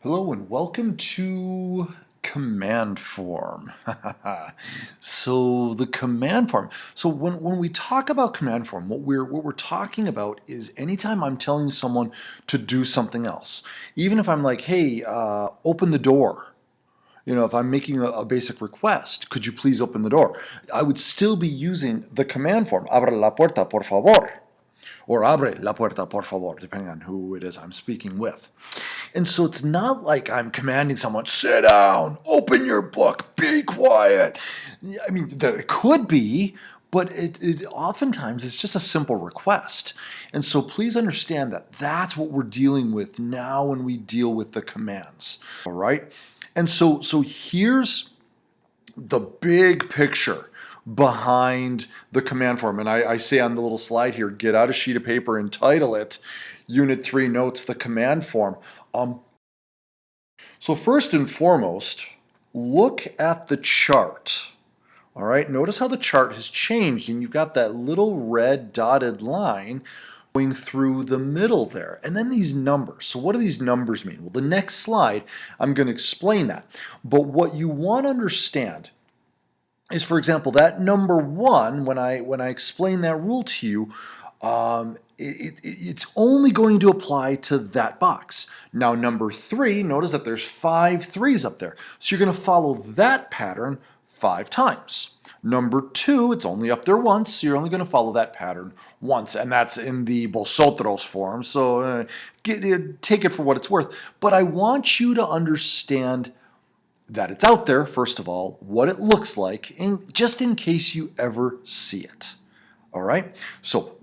Hello and welcome to command form. So the command form. So when we talk about command form, what we're talking about is anytime I'm telling someone to do something else, even if I'm like, hey, open the door. If I'm making a basic request, could you please open the door? I would still be using the command form. Abra la puerta, por favor. Or abre la puerta, por favor, depending on who it is I'm speaking with. And so it's not like I'm commanding someone, sit down, open your book, be quiet. I mean, it could be, but it oftentimes it's just a simple request. And so please understand that that's what we're dealing with now when we deal with the commands. All right? And so here's the big picture behind the command form. And I say on the little slide here, get out a sheet of paper and title it Unit 3 Notes, the command form. So first and foremost, look at the chart. All right, notice how the chart has changed and you've got that little red dotted line going through the middle there. And then these numbers. So what do these numbers mean? Well, the next slide, I'm going to explain that. But what you want to understand is, for example, that number one, when I explain that rule to you, it's only going to apply to that box. Now, number three, notice that there's 5 threes up there. So you're going to follow that pattern 5 times. Number 2, it's only up there once, so you're only going to follow that pattern once, and that's in the vosotros form, so take it for what it's worth. But I want you to understand that it's out there, first of all, what it looks like, and just in case you ever see it. All right? So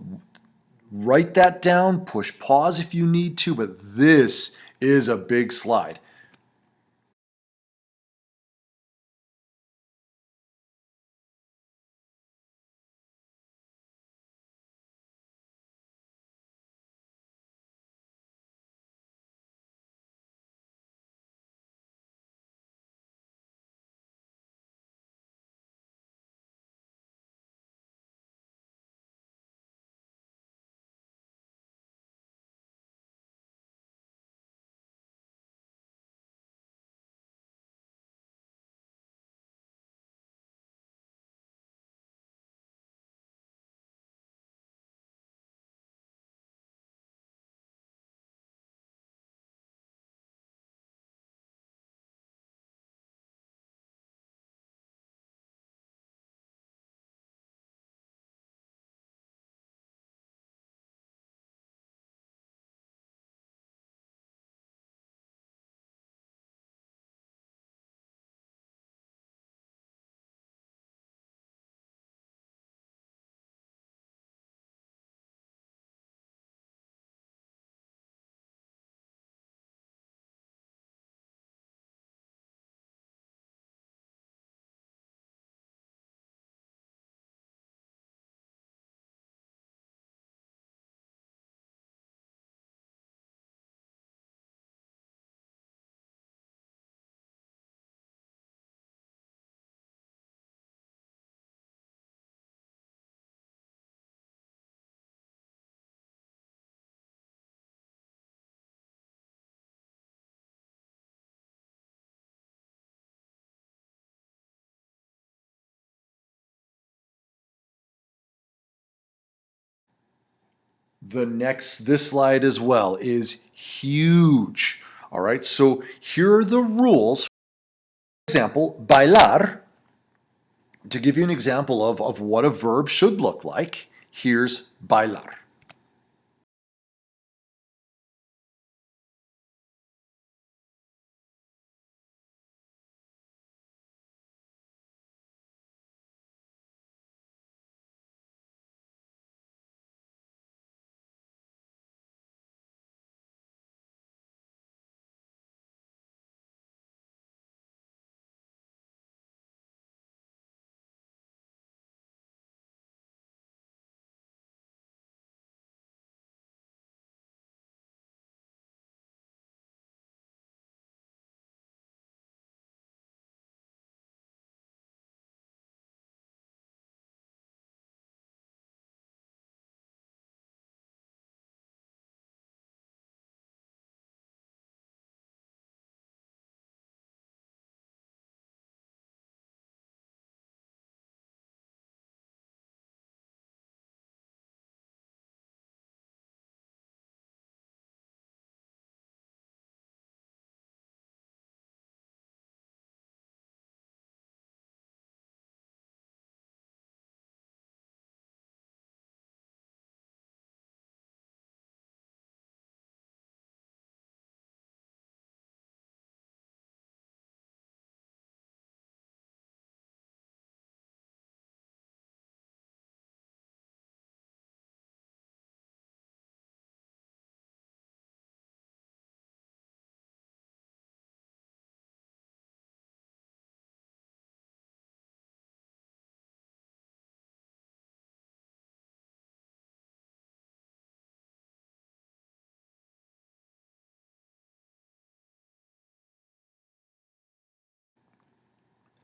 write that down, push pause if you need to, but this is a big slide. This slide as well is huge. All right, so here are the rules. For example, bailar, to give you an example of what a verb should look like, here's bailar.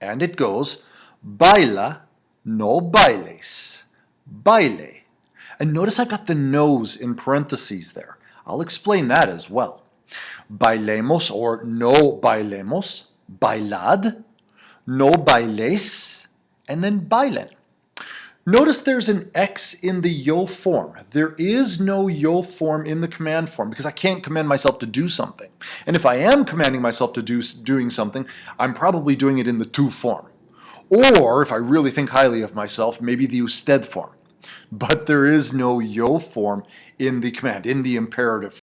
And it goes, baila, no bailes. Baile. And notice I've got the nose in parentheses there. I'll explain that as well. Bailemos or no bailemos, bailad, no bailes, and then bailen. Notice there's an X in the yo form. There is no yo form in the command form because I can't command myself to do something. And if I am commanding myself to doing something, I'm probably doing it in the tu form. Or if I really think highly of myself, maybe the usted form. But there is no yo form in the command, in the imperative.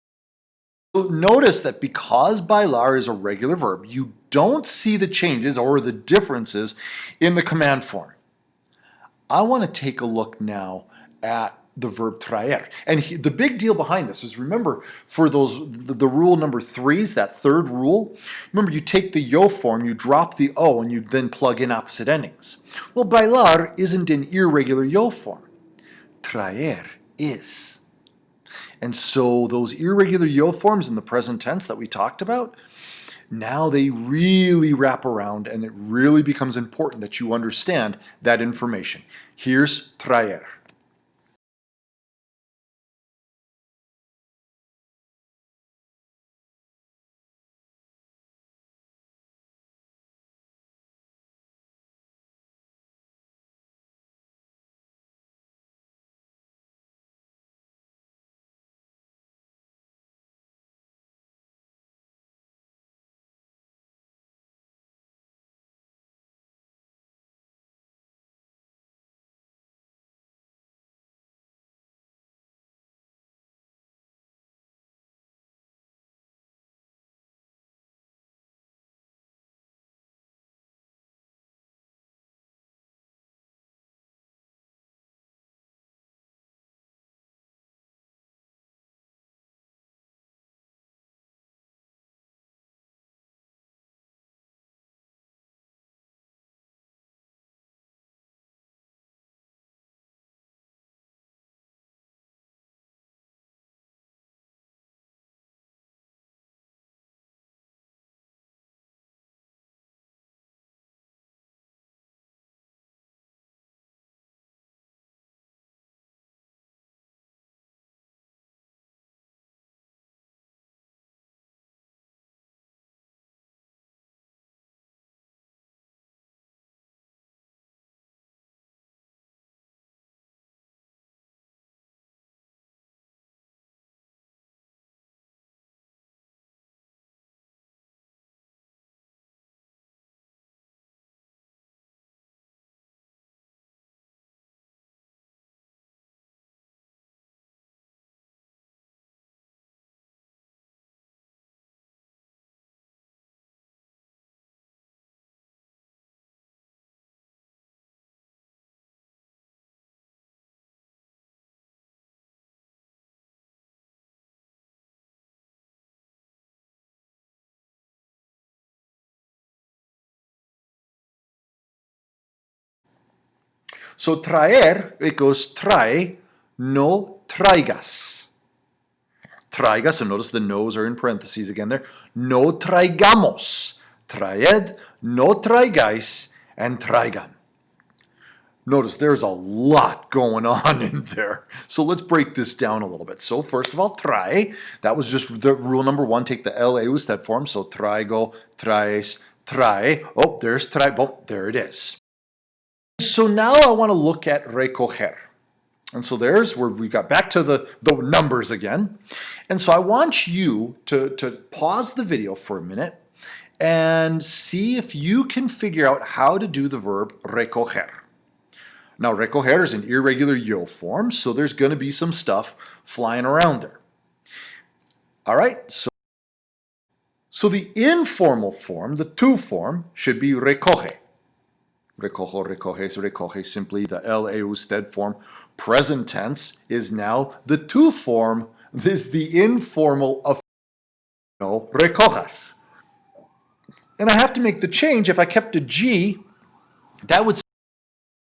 So notice that because bailar is a regular verb, you don't see the changes or the differences in the command form. I want to take a look now at the verb traer. And the big deal behind this is, remember, for the rule number 3s, that third rule, remember you take the yo form, you drop the o, and you then plug in opposite endings. Well, bailar isn't an irregular yo form. Traer is. And so those irregular yo forms in the present tense that we talked about, now they really wrap around and it really becomes important that you understand that information. Here's traer. So traer, it goes trae, no traigas. Traiga, so notice the no's are in parentheses again there. No traigamos. Traed, no traigais, and traigan. Notice there's a lot going on in there. So let's break this down a little bit. So first of all, trae, that was just the rule number 1. Take the LAUs, that form. So traigo, traes, trae. Oh, there's trae. Oh, there it is. So now I want to look at recoger. And so there's where we got back to the numbers again. And so I want you to pause the video for a minute and see if you can figure out how to do the verb recoger. Now, recoger is an irregular yo form, so there's going to be some stuff flying around there. All right, so the informal form, the tu form, should be recoge. Recojo, recoges, recoge, simply the LA usted form. Present tense is now the tu form. This is the informal of no recojas. And I have to make the change. If I kept a G, that would say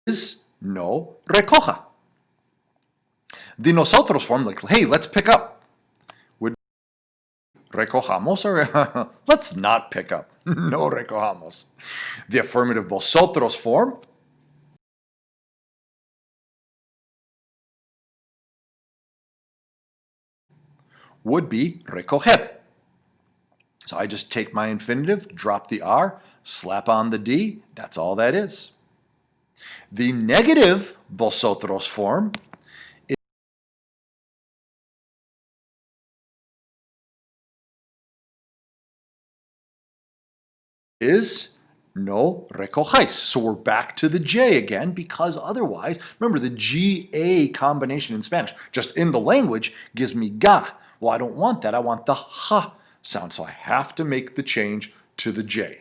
is no recoja. The nosotros form, like, hey, let's pick up, would recojamos, or let's not pick up. No recojamos. The affirmative vosotros form would be recoger. So I just take my infinitive, drop the R, slap on the D. That's all that is. The negative vosotros form is no recojáis. So we're back to the J again because otherwise, remember the GA combination in Spanish, just in the language, gives me ga. Well, I don't want that. I want the ha sound. So I have to make the change to the J.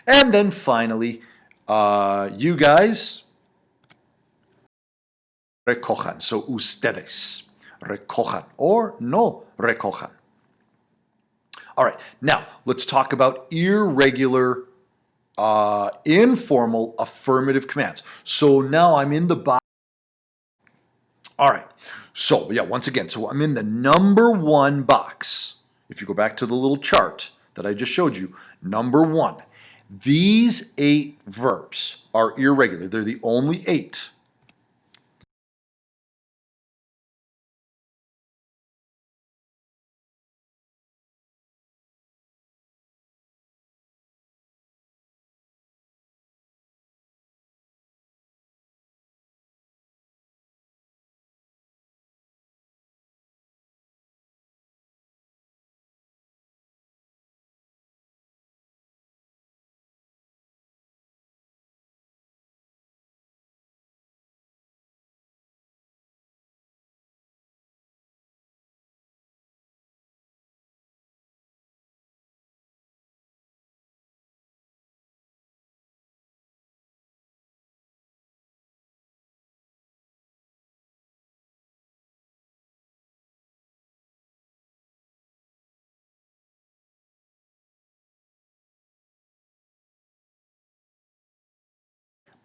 And then finally, you guys, recojan. So ustedes, recojan or no recojan. All right, now let's talk about irregular informal affirmative commands. So now I'm in the box. All right, so yeah, once again, so I'm in the number one box. If you go back to the little chart that I just showed you, number one, these 8 verbs are irregular. They're the only 8.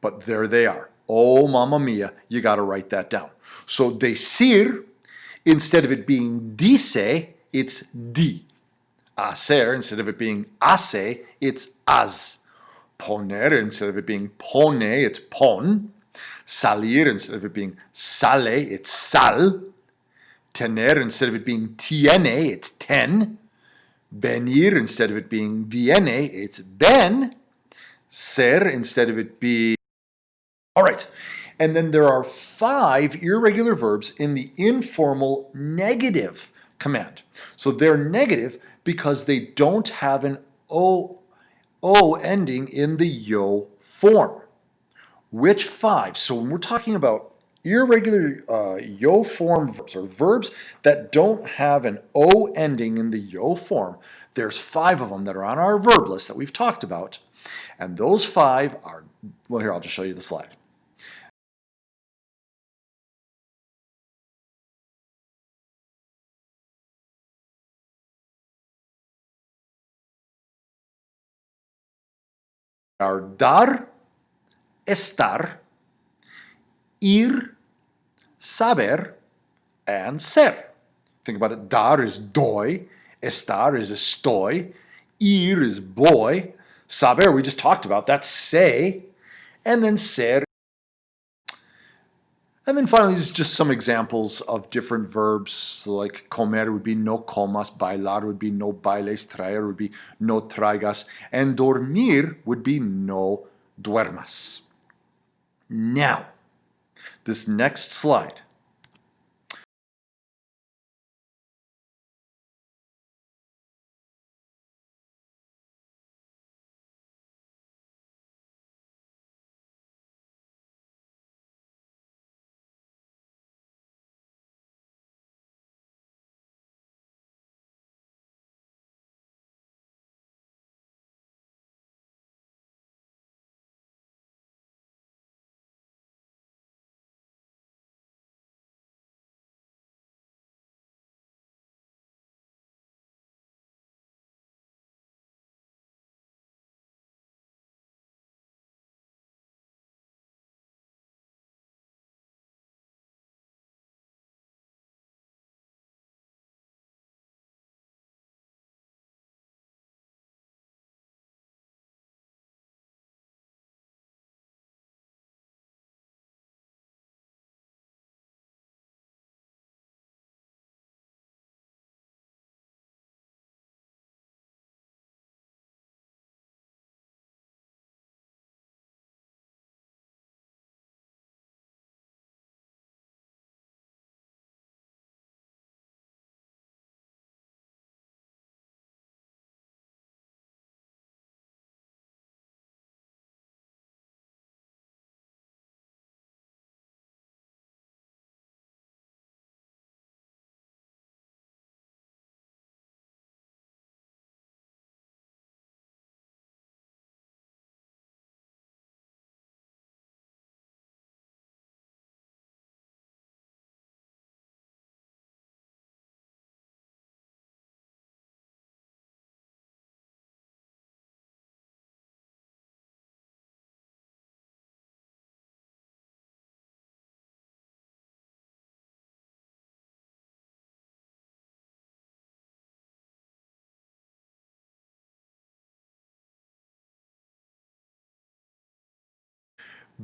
But there they are. Oh, mamma mia, you got to write that down. So decir, instead of it being dice, it's di. Hacer, instead of it being hace, it's haz. Poner, instead of it being pone, it's pon. Salir, instead of it being sale, it's sal. Tener, instead of it being tiene, it's ten. Venir, instead of it being viene, it's ben. Ser, instead of it being... All right. And then there are 5 irregular verbs in the informal negative command. So they're negative because they don't have an O ending in the yo form. Which 5? So when we're talking about irregular yo form verbs, or verbs that don't have an O ending in the yo form, there's 5 of them that are on our verb list that we've talked about. And those 5 are, well, here, I'll just show you the slide. Are dar, estar, ir, saber, and ser. Think about it. Dar is doy, estar is estoy, ir is boy, saber we just talked about, that's say, and then ser. And then finally, just some examples of different verbs, like comer would be no comas, bailar would be no bailes, traer would be no traigas, and dormir would be no duermas. Now, this next slide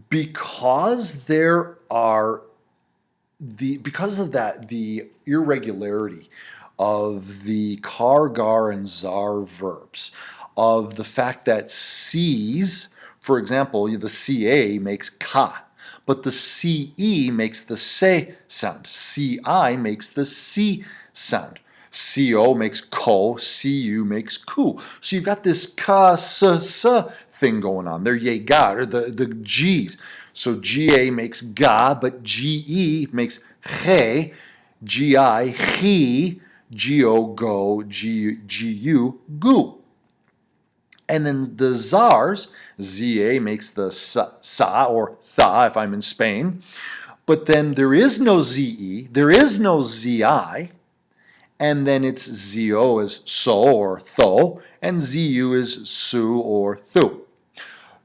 Because because of that, the irregularity of the car, gar, and zar verbs, of the fact that C's, for example, the CA makes ka, but the CE makes the se sound. CI makes the C sound. CO makes ko, CU makes ku. So you've got this ka, s thing going on. They're yegar, or the G's. So GA makes ga, but GE makes he, GI, he, GO, go, GU, gu. And then the zars, ZA makes the sa or tha if I'm in Spain. But then there is no ZE, there is no ZI, and then it's ZO is so or tho, and ZU is su or thu.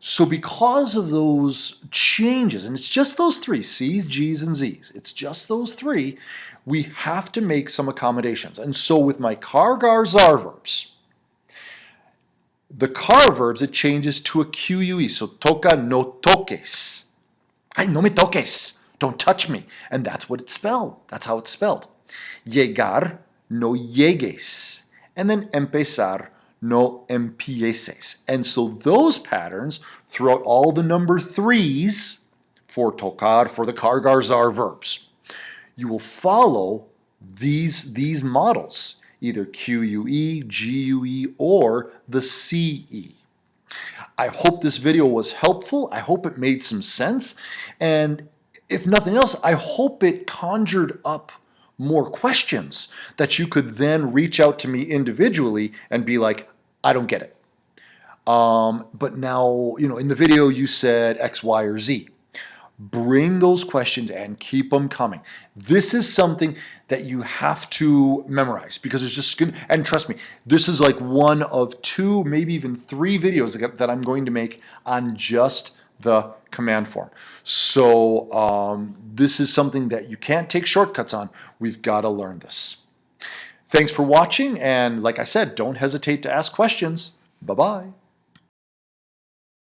So because of those changes, and it's just those three, C's, G's, and Z's, it's just those three, we have to make some accommodations. And so with my car, gar, zar verbs, the car verbs, it changes to a QUE. So toca, no toques. Ay, no me toques. Don't touch me. And that's what it's spelled. That's how it's spelled. Llegar, no llegues. And then empezar, no empieces. And so those patterns throughout all the number threes for tocar, for the car, gar, zar verbs, you will follow these models, either QUE, GUE, or the CE. I hope this video was helpful. I hope it made some sense. And if nothing else, I hope it conjured up more questions that you could then reach out to me individually and be like, I don't get it. But now, in the video you said X, Y, or Z. Bring those questions and keep them coming. This is something that you have to memorize because it's just good. And trust me, this is like one of two, maybe even three videos that I'm going to make on just the command form. So this is something that you can't take shortcuts on. We've got to learn this. Thanks for watching. And like I said, don't hesitate to ask questions. Bye-bye.